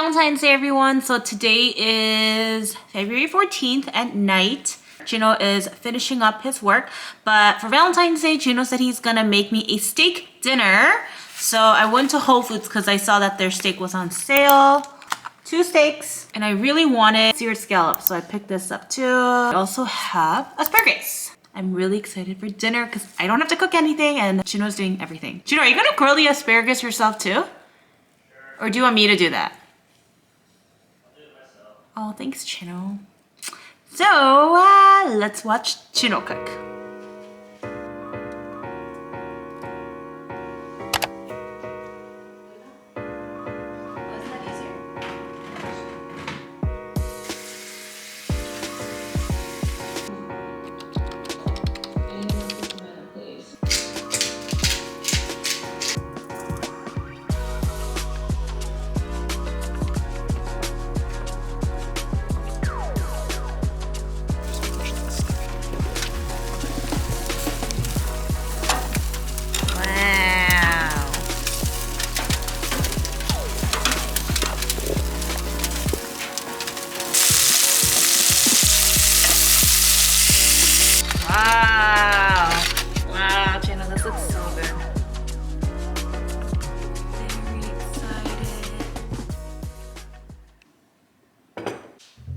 Valentine's Day, everyone. So today is February 14th at night. Gino is finishing up his work, but for Valentine's Day, Gino said he's gonna make me a steak dinner. So I went to Whole Foods because I saw that their steak was on sale. 2 steaks, and I really wanted seared scallops, so I picked this up too. I also have asparagus. I'm really excited for dinner because I don't have to cook anything and Gino's doing everything. Gino, are you gonna grill the asparagus yourself too? Or do you want me to do that? I'll do it myself. Oh, thanks, Gino. So, let's watch Gino cook. Wow, Gino, this looks so good. Very excited.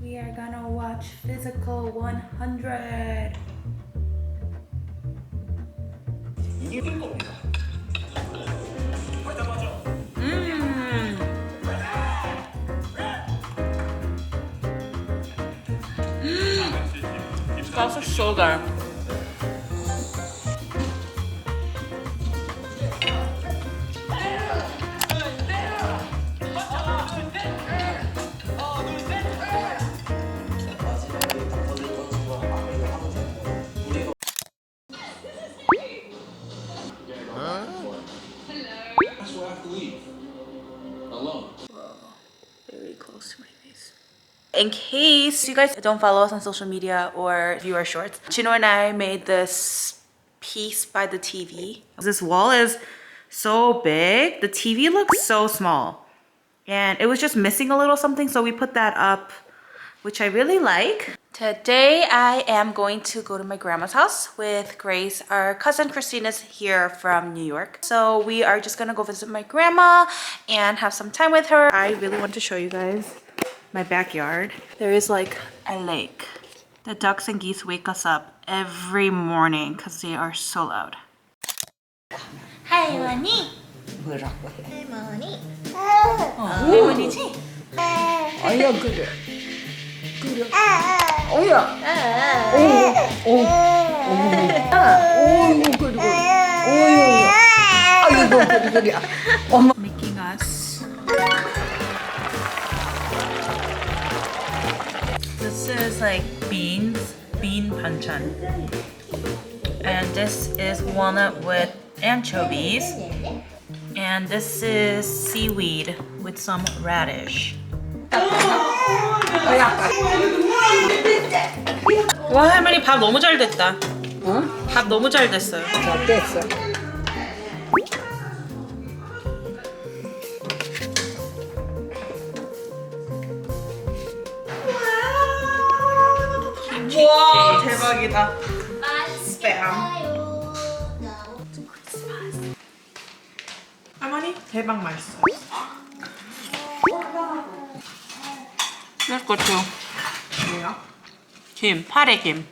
We are gonna watch Physical 100. Sauce is so good. Very close to my face. In case you guys don't follow us on social media or view our shorts, Gino and I made this piece by the TV. This wall is so big. The TV looks so small. And it was just missing a little something, so we put that up, which I really like. Today, I am going to go to my grandma's house with Grace. Our cousin Christine is here from New York. So we are just gonna go visit my grandma and have some time with her. I really want to show you guys my backyard. There is like a lake. The ducks and geese wake us up every morning because they are so loud. 할머니. 뭐라고 해? 할머니. 할머니지? 아야 그래. 그래. 어야. 어이구 그리고. 어이구. 아이고 그래. 엄마. Making us. This is like bean banchan. And this is walnut with anchovies. And this is seaweed with some radish. 와, 할머니 밥 너무 잘 됐다. 어? 밥 너무 잘 됐어요. 잘 됐어. 와, 대박이다. 할머니 대박 맛있어요. Let's go to 김, 파래 김.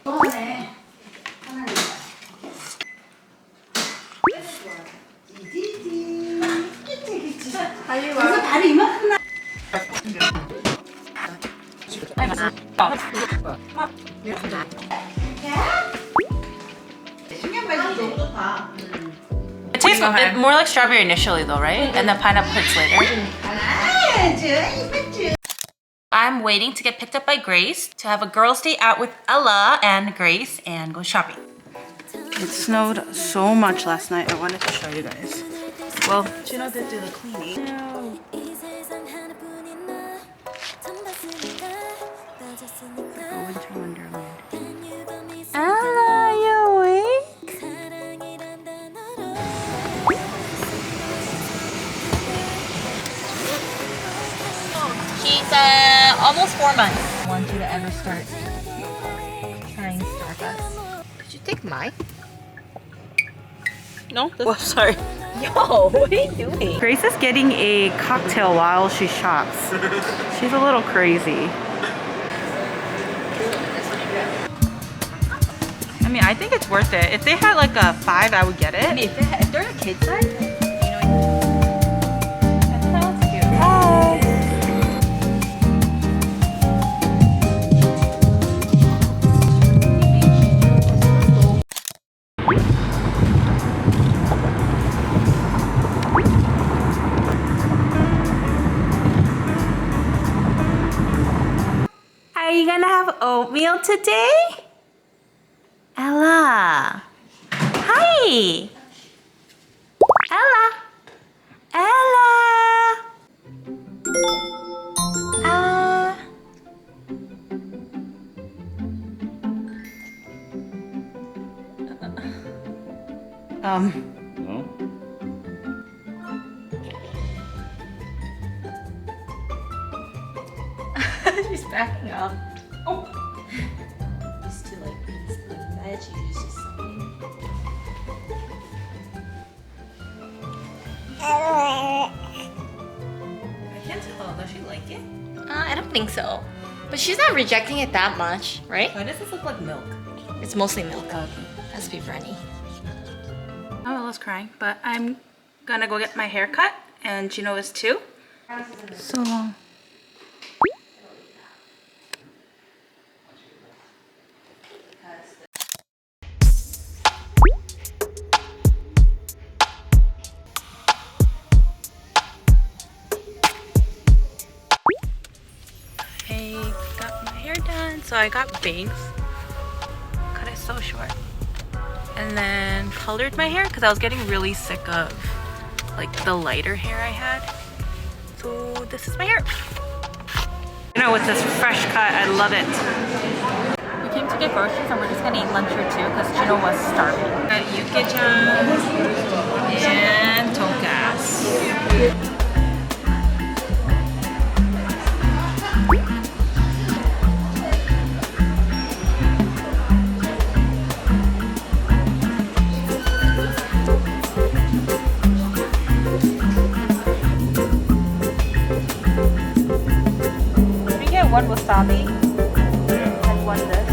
빨리 와. 다리 이만큼 나. It tastes more like strawberry initially though, right? And then pineapple hits later. I'm waiting to get picked up by Grace to have a girls' day out with Ella and Grace and go shopping. It snowed so much last night. I wanted to show you guys. Well, Gino did do the cleaning. Like a winter wonderland. Ella, you awake? She's almost 4 months. I want you to ever start trying Starbucks. Did you take mine? No? Well, sorry. Yo, what are you doing? Grace is getting a cocktail while she shops. She's a little crazy. I mean, I think it's worth it. If they had like a 5, I would get it. I mean, if they're a kid size, you know, that's cute. Hi. Are you gonna have oatmeal today? Ella. Hi. Ella. Ella. No? She's backing up. Oh. Used to like being like that. She's used to something. I can't tell. Does she like it? I don't think so. But she's not rejecting it that much, right? Why does this look like milk? It's mostly milk. Okay. Has to be runny. Oh, Ella's crying, but I'm gonna go get my hair cut, and Gino is too. So long. I got my hair done, so I got bangs. Cut it so short. And then colored my hair because I was getting really sick of like the lighter hair I had. So this is my hair. You know, with this fresh cut, I love it. We came to get groceries and we're just gonna eat lunch here too because Gino was starving. Got yuke-chan and tonkas. One wasabi and one this.